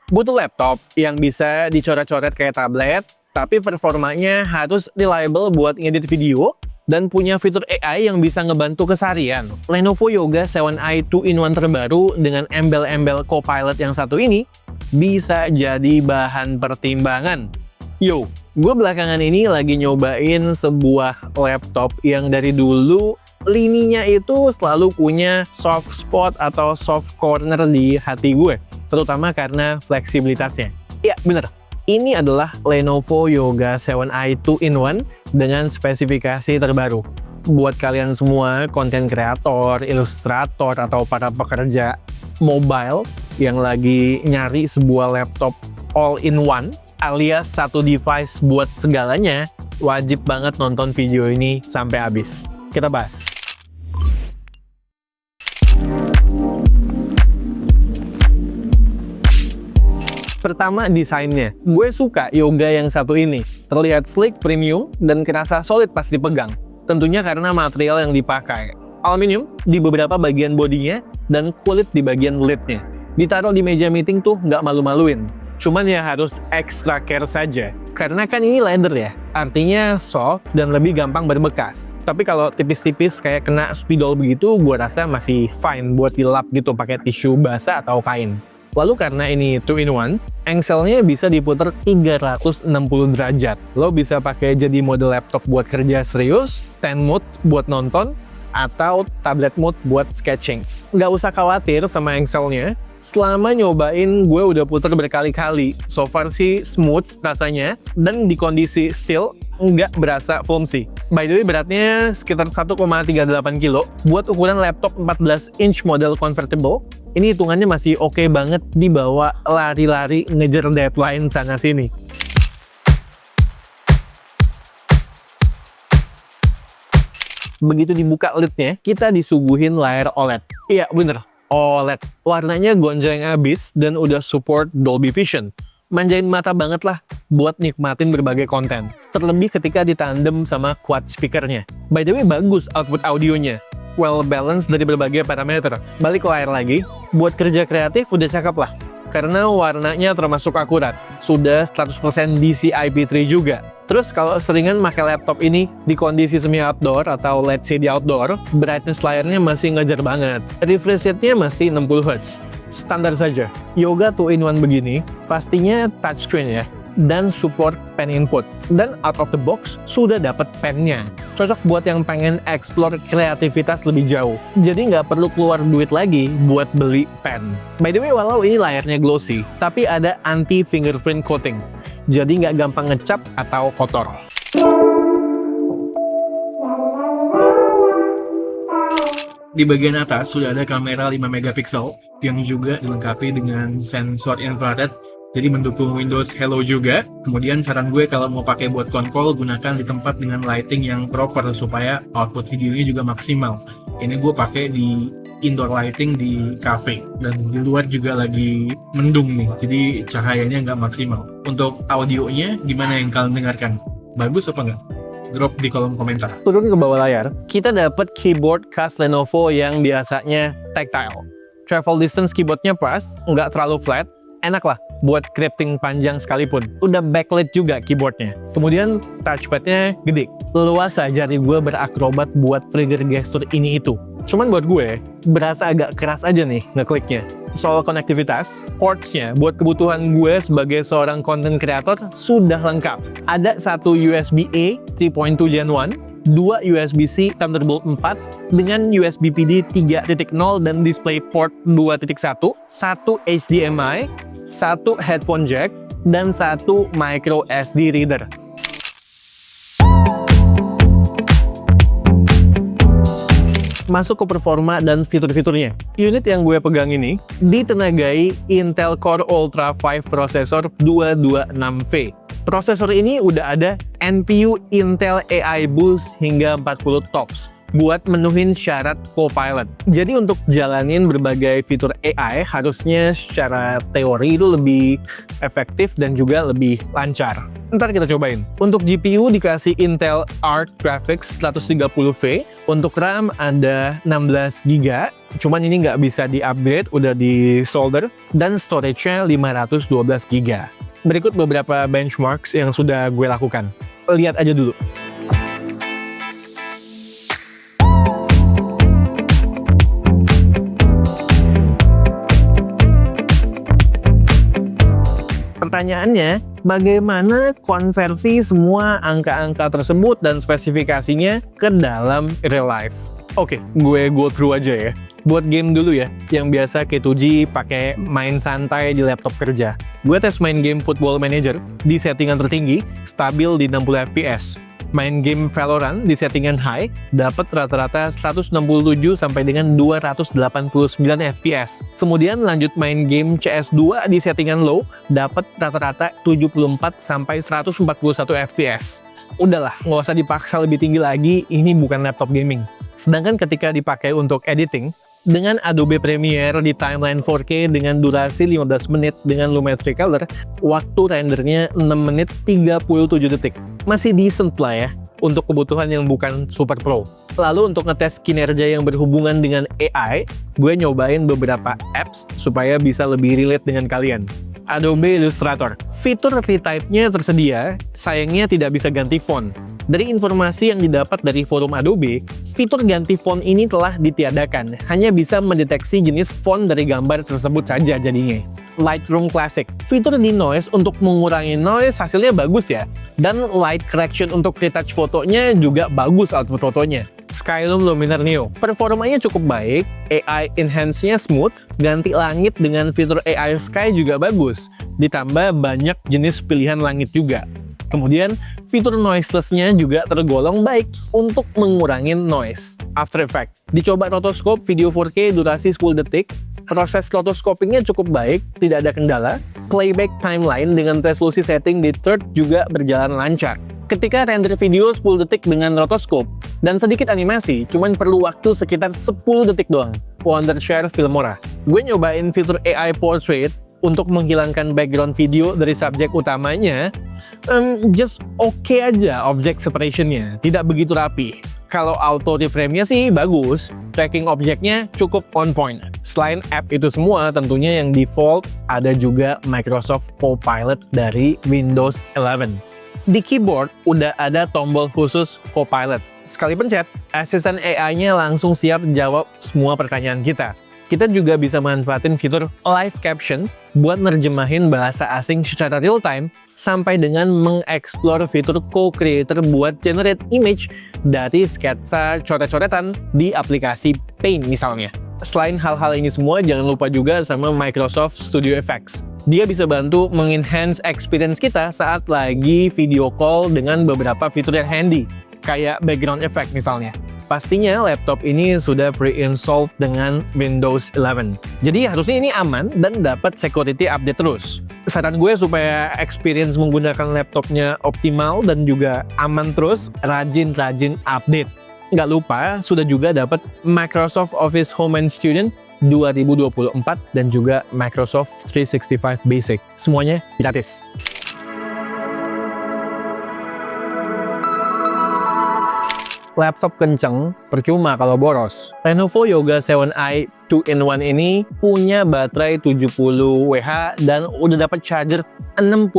Butuh laptop yang bisa dicoret-coret kayak tablet, tapi performanya harus reliable buat ngedit video, dan punya fitur AI yang bisa ngebantu keseharian. Lenovo Yoga 7i 2-in-1 terbaru dengan embel-embel Copilot yang satu ini bisa jadi bahan pertimbangan. Yo, gue belakangan ini lagi nyobain sebuah laptop yang dari dulu lininya itu selalu punya soft spot atau soft corner di hati gue, terutama karena fleksibilitasnya. Ya, bener. Ini adalah Lenovo Yoga 7i 2-in-1 dengan spesifikasi terbaru. Buat kalian semua konten kreator, ilustrator, atau para pekerja mobile yang lagi nyari sebuah laptop all-in-one alias satu device buat segalanya, wajib banget nonton video ini sampai habis. Kita bahas. Pertama, desainnya. Gue suka Yoga yang satu ini. Terlihat sleek, premium, dan kerasa solid pas dipegang. Tentunya karena material yang dipakai. Aluminium di beberapa bagian bodinya, dan kulit di bagian lidnya. Ditaruh di meja meeting tuh nggak malu-maluin. Cuman ya harus extra care saja. Karena kan ini leather ya, artinya soft dan lebih gampang berbekas. Tapi kalau tipis-tipis kayak kena spidol begitu, gue rasa masih fine buat dilap gitu pakai tisu basah atau kain. Lalu karena ini 2-in-1, engselnya bisa diputar 360 derajat. Lo bisa pakai jadi mode laptop buat kerja serius, 10 mode buat nonton, atau tablet mode buat sketching. Nggak usah khawatir sama engselnya. Selama nyobain, gue udah putar berkali-kali. So far sih smooth rasanya, dan di kondisi still, nggak berasa foam sih. By the way, beratnya sekitar 1,38 kilo. Buat ukuran laptop 14-inch model convertible, ini hitungannya masih oke banget dibawa lari-lari ngejar deadline sana-sini. Begitu dibuka lidnya, kita disuguhin layar OLED. Iya, bener. OLED. Warnanya gonjreng abis dan udah support Dolby Vision. Manjain mata banget lah buat nikmatin berbagai konten. Terlebih ketika ditandem sama quad speakernya. By the way, bagus output audionya. Well balanced dari berbagai parameter. Balik ke layar lagi, buat kerja kreatif udah cakep lah. Karena warnanya termasuk akurat. Sudah 100% DCI-P3 juga. Terus kalau seringan pakai laptop ini di kondisi semi outdoor atau let's say di outdoor, brightness layarnya masih ngejar banget. Refresh rate-nya masih 60 Hz. Standar saja. Yoga 2-in-1 begini, pastinya touchscreen ya. Dan support pen input. Dan out of the box, sudah dapat pennya. Cocok buat yang pengen explore kreativitas lebih jauh. Jadi nggak perlu keluar duit lagi buat beli pen. By the way, walau ini layarnya glossy, tapi ada anti-fingerprint coating. Jadi nggak gampang ngecap atau kotor. Di bagian atas sudah ada kamera 5 megapiksel yang juga dilengkapi dengan sensor infrared. Jadi mendukung Windows Hello juga. Kemudian saran gue kalau mau pakai buat konkol, gunakan di tempat dengan lighting yang proper supaya output videonya juga maksimal. Ini gue pakai di indoor lighting di cafe. Dan di luar juga lagi mendung nih, jadi cahayanya nggak maksimal. Untuk audionya, gimana yang kalian dengarkan? Bagus apa nggak? Drop di kolom komentar. Turun ke bawah layar, kita dapat keyboard khas Lenovo yang biasanya tactile. Travel distance keyboardnya pas, nggak terlalu flat, enak lah buat scripting panjang sekalipun. Udah backlit juga keyboardnya. Kemudian touchpadnya gede. Leluasa jari gue berakrobat buat trigger gestur ini itu. Cuman buat gue, berasa agak keras aja nih ngekliknya. Soal konektivitas, portsnya buat kebutuhan gue sebagai seorang content creator sudah lengkap. Ada satu USB-A 3.2 Gen 1, 2 USB-C Thunderbolt 4 dengan USB PD 3.0 dan DisplayPort 2.1, 1 HDMI, 1 headphone jack, dan 1 micro SD reader. Masuk ke performa dan fitur-fiturnya. Unit yang gue pegang ini ditenagai Intel Core Ultra 5 prosesor 226V. Prosesor ini udah ada NPU Intel AI Boost hingga 40 TOPS buat menuhin syarat Copilot. Jadi untuk jalanin berbagai fitur AI harusnya secara teori itu lebih efektif dan juga lebih lancar. Ntar kita cobain. Untuk GPU dikasih Intel Arc Graphics 130V, untuk RAM ada 16GB, cuman ini nggak bisa di-upgrade, udah di solder, dan storage-nya 512 GB. Berikut beberapa benchmarks yang sudah gue lakukan. Lihat aja dulu. Pertanyaannya, bagaimana konversi semua angka-angka tersebut dan spesifikasinya ke dalam real life? Oke, gue go through aja ya. Buat game dulu ya, yang biasa K2G pakai main santai di laptop kerja. Gue tes main game Football Manager di settingan tertinggi, stabil di 60 FPS. Main game Valorant di settingan high, dapat rata-rata 167 sampai dengan 289 FPS. Kemudian lanjut main game CS2 di settingan low, dapat rata-rata 74 sampai 141 FPS. Udahlah, nggak usah dipaksa lebih tinggi lagi, ini bukan laptop gaming. Sedangkan ketika dipakai untuk editing, dengan Adobe Premiere di timeline 4K dengan durasi 15 menit dengan Lumetri Color, waktu rendernya 6 menit 37 detik. Masih decent lah ya, untuk kebutuhan yang bukan super pro. Lalu untuk ngetes kinerja yang berhubungan dengan AI, gue nyobain beberapa apps supaya bisa lebih relate dengan kalian. Adobe Illustrator. Fitur retype-nya tersedia, sayangnya tidak bisa ganti font. Dari informasi yang didapat dari forum Adobe, fitur ganti font ini telah ditiadakan, hanya bisa mendeteksi jenis font dari gambar tersebut saja jadinya. Lightroom Classic. Fitur di noise untuk mengurangi noise hasilnya bagus ya, dan light correction untuk retouch fotonya juga bagus output fotonya. Skylum Luminar Neo. Performanya cukup baik, AI enhance-nya smooth, ganti langit dengan fitur AI Sky juga bagus, ditambah banyak jenis pilihan langit juga. Kemudian, fitur noiseless-nya juga tergolong baik untuk mengurangi noise. After Effects. Dicoba rotoscope video 4K durasi 10 detik, proses rotoscopingnya cukup baik, tidak ada kendala. Playback timeline dengan resolusi setting di third juga berjalan lancar. Ketika render video 10 detik dengan rotoscope dan sedikit animasi, cuman perlu waktu sekitar 10 detik doang. Wondershare Filmora. Gue nyobain fitur AI Portrait untuk menghilangkan background video dari subjek utamanya, just oke aja object separation-nya, tidak begitu rapi. Kalau auto reframe-nya sih bagus, tracking objeknya cukup on point. Selain app itu semua, tentunya yang default ada juga Microsoft Copilot dari Windows 11. Di keyboard udah ada tombol khusus Copilot. Sekali pencet, asisten AI-nya langsung siap jawab semua pertanyaan kita. Kita juga bisa manfaatin fitur live caption buat nerjemahin bahasa asing secara real time, sampai dengan mengeksplor fitur co-creator buat generate image dari sketsa coret-coretan di aplikasi Paint misalnya. Selain hal-hal ini semua, jangan lupa juga sama Microsoft Studio Effects. Dia bisa bantu mengenhance experience kita saat lagi video call dengan beberapa fitur yang handy, kayak background effect misalnya. Pastinya laptop ini sudah pre-installed dengan Windows 11. Jadi harusnya ini aman dan dapat security update terus. Saran gue supaya experience menggunakan laptopnya optimal dan juga aman terus, rajin-rajin update. Nggak lupa, sudah juga dapat Microsoft Office Home and Student 2024 dan juga Microsoft 365 Basic. Semuanya gratis. Laptop kenceng, percuma kalau boros. Lenovo Yoga 7i 2-in-1 ini punya baterai 70 Wh dan udah dapat charger 65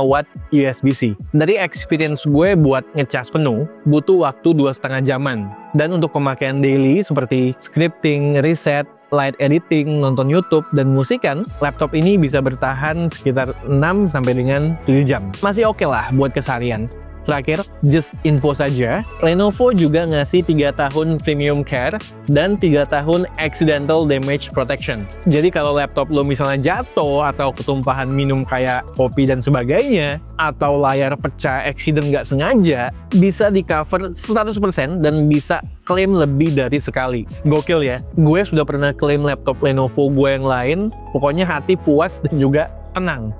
watt USB-C. Dari experience gue buat ngecas penuh, butuh waktu 2,5 jaman. Dan untuk pemakaian daily seperti scripting, reset, light editing, nonton YouTube, dan musikan, laptop ini bisa bertahan sekitar 6 sampai dengan 7 jam. Masih oke lah buat keseharian. Terakhir, just info saja, Lenovo juga ngasih 3 tahun premium care dan 3 tahun accidental damage protection. Jadi kalau laptop lo misalnya jatuh atau ketumpahan minum kayak kopi dan sebagainya, atau layar pecah accident nggak sengaja, bisa di cover 100% dan bisa klaim lebih dari sekali. Gokil ya, gue sudah pernah klaim laptop Lenovo gue yang lain, pokoknya hati puas dan juga tenang.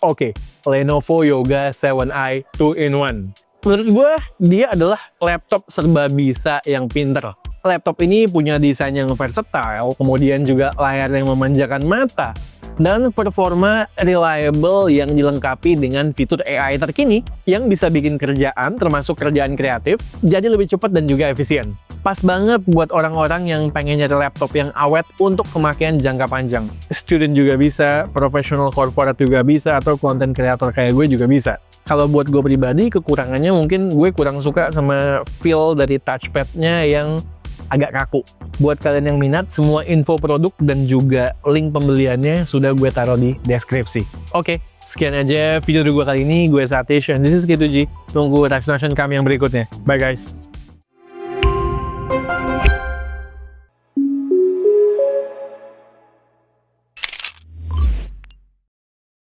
Oke, Lenovo Yoga 7i 2-in-1. Menurut gue, dia adalah laptop serba bisa yang pinter. Laptop ini punya desain yang versatile, kemudian juga layar yang memanjakan mata, dan performa reliable yang dilengkapi dengan fitur AI terkini yang bisa bikin kerjaan, termasuk kerjaan kreatif, jadi lebih cepat dan juga efisien. Pas banget buat orang-orang yang pengen nyari laptop yang awet untuk pemakaian jangka panjang. Student juga bisa, professional corporate juga bisa, atau content creator kayak gue juga bisa. Kalau buat gue pribadi, kekurangannya mungkin gue kurang suka sama feel dari touchpad-nya yang agak kaku. Buat kalian yang minat, semua info produk dan juga link pembeliannya sudah gue taruh di deskripsi. Oke, sekian aja video dari gue kali ini. Gue Satish, and this is K2G. Tunggu reaction kami yang berikutnya. Bye guys!